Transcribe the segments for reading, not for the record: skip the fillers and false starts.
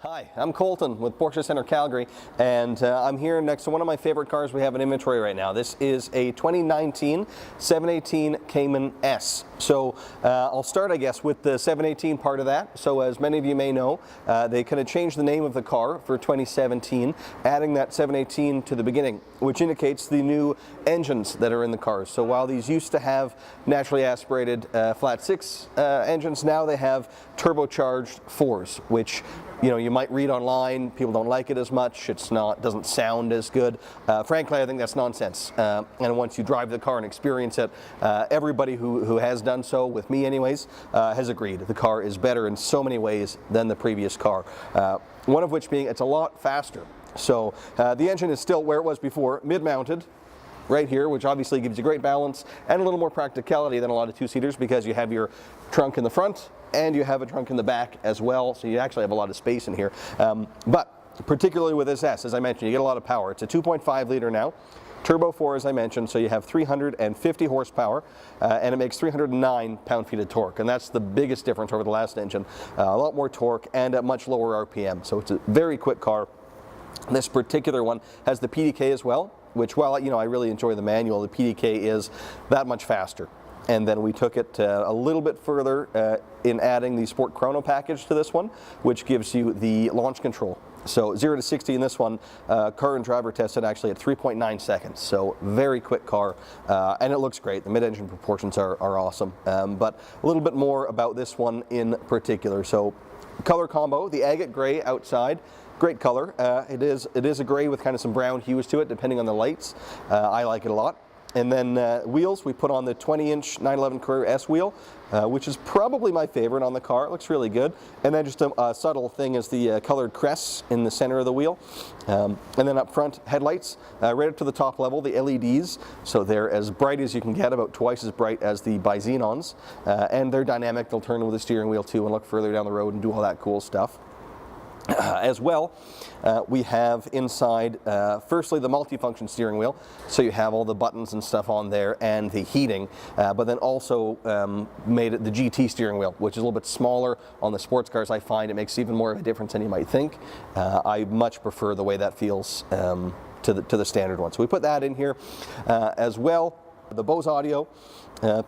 Hi, I'm Colton with Porsche Center Calgary, and I'm here next to one of my favorite cars we have in inventory right now. This is a 2019 718 Cayman S. So I'll start, I guess, with the 718 part of that. So as many of you may know, they kind of changed the name of the car for 2017, adding that 718 to the beginning, which indicates the new engines that are in the cars. So while these used to have naturally aspirated flat six engines, now they have turbocharged fours, which you might read online, people don't like it as much, doesn't sound as good. Frankly, I think that's nonsense. And once you drive the car and experience it, everybody who has done so, with me anyways, has agreed. The car is better in so many ways than the previous car. One of which being it's a lot faster. So the engine is still where it was before, mid-mounted, right here, which obviously gives you great balance and a little more practicality than a lot of two-seaters because you have your trunk in the front and you have a trunk in the back as well, so you actually have a lot of space in here. But particularly with this S, as I mentioned, you get a lot of power. It's a 2.5 liter now, turbo 4 as I mentioned, so you have 350 horsepower and it makes 309 pound-feet of torque, and that's the biggest difference over the last engine. A lot more torque and at much lower RPM, so it's a very quick car. This particular one has the PDK as well, which while I really enjoy the manual, the PDK is that much faster. And then we took it a little bit further in adding the Sport Chrono package to this one, which gives you the launch control. So 0 to 60 in this one, car and driver tested actually at 3.9 seconds. So very quick car, and it looks great. The mid-engine proportions are awesome. But a little bit more about this one in particular. So color combo, the agate gray outside. Great color. It is a gray with kind of some brown hues to it, depending on the lights. I like it a lot. And then wheels, we put on the 20-inch 911 Career S wheel, which is probably my favorite on the car. It looks really good. And then just a subtle thing is the colored crests in the center of the wheel. And then up front, headlights, right up to the top level, the LEDs. So they're as bright as you can get, about twice as bright as the bi-xenons. And they're dynamic. They'll turn with the steering wheel too and look further down the road and do all that cool stuff. As well, we have inside, firstly, the multifunction steering wheel, so you have all the buttons and stuff on there and the heating, but then also made it the GT steering wheel, which is a little bit smaller on the sports cars. I find it makes even more of a difference than you might think. I much prefer the way that feels to the standard one. So we put that in here as well. The Bose audio,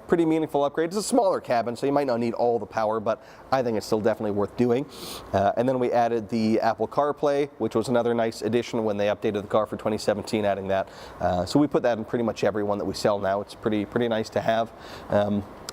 pretty meaningful upgrade. It's a smaller cabin, so you might not need all the power, but I think it's still definitely worth doing. And then we added the Apple Carplay, which was another nice addition when they updated the car for 2017, adding that. So we put that in pretty much every one that we sell now. It's pretty nice to have.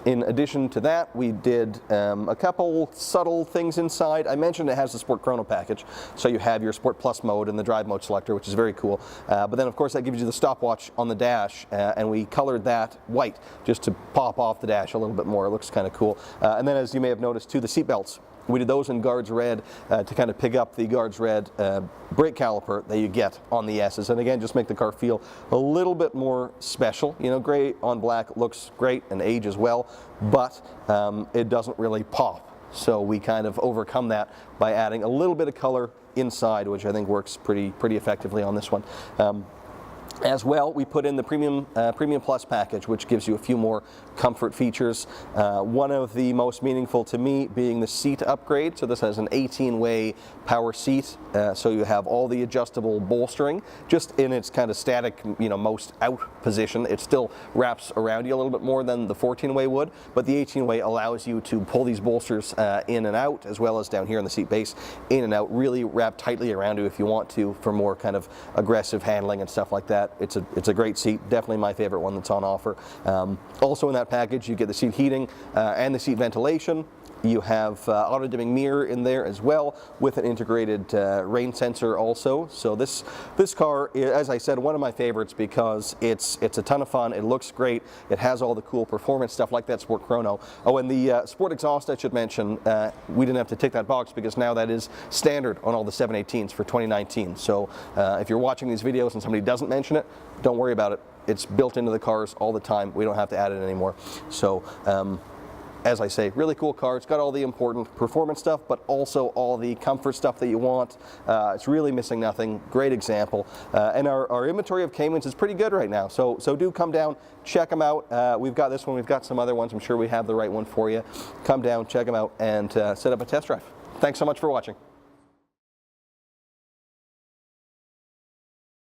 In addition to that, we did a couple subtle things inside. I mentioned it has the Sport Chrono package, so you have your Sport Plus mode and the drive mode selector, which is very cool. But then, of course, that gives you the stopwatch on the dash, and we colored that white just to pop off the dash a little bit more. It looks kind of cool. And then, as you may have noticed, too, the seat belts. We did those in Guards Red to kind of pick up the Guards Red brake caliper that you get on the S's, and again, just make the car feel a little bit more special. Gray on black looks great and ages well, but it doesn't really pop. So we kind of overcome that by adding a little bit of color inside, which I think works pretty effectively on this one. As well, we put in the Premium Plus package, which gives you a few more comfort features. One of the most meaningful to me being the seat upgrade. So this has an 18-way power seat, so you have all the adjustable bolstering, just in its kind of static, most out position. It still wraps around you a little bit more than the 14-way would, but the 18-way allows you to pull these bolsters in and out, as well as down here in the seat base, in and out, really wrap tightly around you if you want to, for more kind of aggressive handling and stuff like that. It's a great seat, definitely my favorite one that's on offer. Also in that package, you get the seat heating and the seat ventilation. You have auto-dimming mirror in there as well, with an integrated rain sensor also. So this car, as I said, one of my favorites because it's a ton of fun. It looks great. It has all the cool performance stuff like that Sport Chrono. Oh, and the Sport exhaust, I should mention, we didn't have to tick that box because now that is standard on all the 718s for 2019. So if you're watching these videos and somebody doesn't mention it, don't worry about it. It's built into the cars all the time. We don't have to add it anymore. So as I say, really cool car. It's got all the important performance stuff, but also all the comfort stuff that you want. It's really missing nothing. Great example. And our inventory of Caymans is pretty good right now. So do come down, check them out. We've got this one. We've got some other ones. I'm sure we have the right one for you. Come down, check them out, and set up a test drive. Thanks so much for watching.